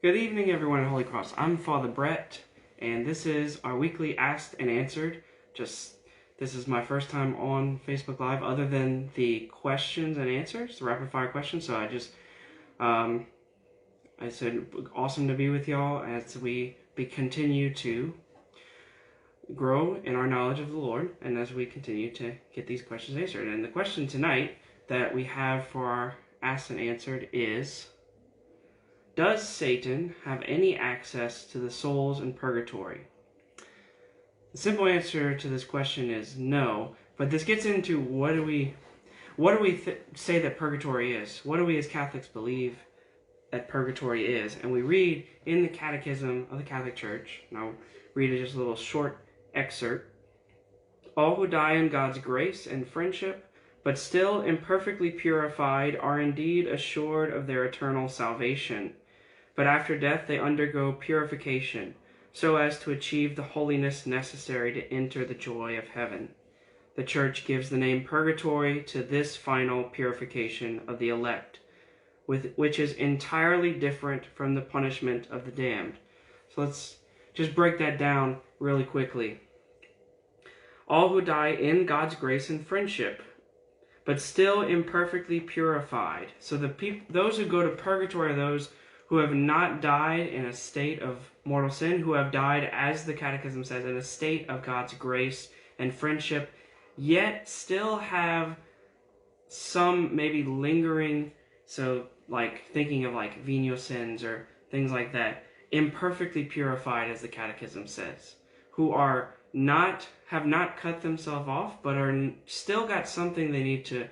Good evening, everyone at Holy Cross. I'm Father Brett, and this is our weekly Asked and Answered. This is my first time on Facebook Live, other than the questions and answers, the rapid fire questions. So I said, awesome to be with y'all as we continue to grow in our knowledge of the Lord, and as we continue to get these questions answered. And the question tonight that we have for our Asked and Answered is: does Satan have any access to the souls in purgatory? The simple answer to this question is no, but this gets into what do we say that purgatory is? What do we as Catholics believe that purgatory is? And we read in the Catechism of the Catholic Church, and I'll read just a little short excerpt. All who die in God's grace and friendship, but still imperfectly purified, are indeed assured of their eternal salvation. But after death they undergo purification, so as to achieve the holiness necessary to enter the joy of heaven. The Church gives the name purgatory to this final purification of the elect, which is entirely different from the punishment of the damned. So let's just break that down really quickly. All who die in God's grace and friendship, but still imperfectly purified. So those who go to purgatory are those who have not died in a state of mortal sin, who have died, as the Catechism says, in a state of God's grace and friendship, yet still have some maybe lingering, so like thinking of like venial sins or things like that, imperfectly purified, as the Catechism says, who have not cut themselves off, but are still got something they need to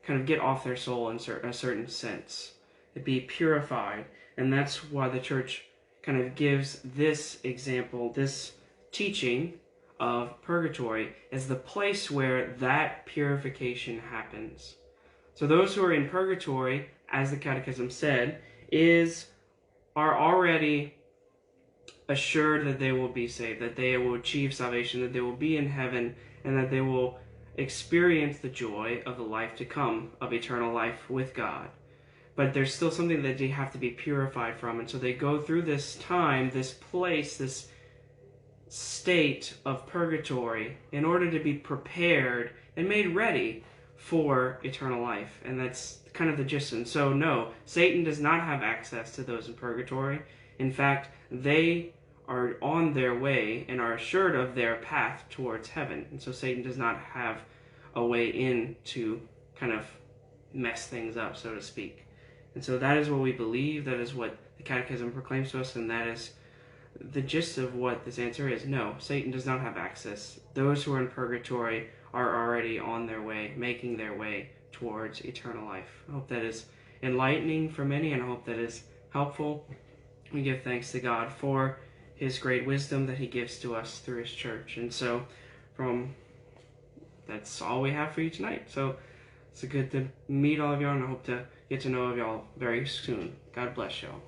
kind of get off their soul in a certain sense, to be purified. And that's why the Church kind of gives this example, this teaching of purgatory as the place where that purification happens. So those who are in purgatory, as the Catechism said, are already assured that they will be saved, that they will achieve salvation, that they will be in heaven, and that they will experience the joy of the life to come, of eternal life with God. But there's still something that they have to be purified from, and so they go through this time, this place, this state of purgatory in order to be prepared and made ready for eternal life. And that's kind of the gist. And so no, Satan does not have access to those in purgatory. In fact, they are on their way and are assured of their path towards heaven. And so Satan does not have a way in to kind of mess things up, so to speak. And so that is what we believe, that is what the Catechism proclaims to us, and that is the gist of what this answer is. No, Satan does not have access. Those who are in purgatory are already on their way, making their way towards eternal life. I hope that is enlightening for many, and I hope that is helpful. We give thanks to God for His great wisdom that He gives to us through His Church. And so that's all we have for you tonight. So it's good to meet all of y'all, and I hope to get to know of y'all very soon. God bless y'all.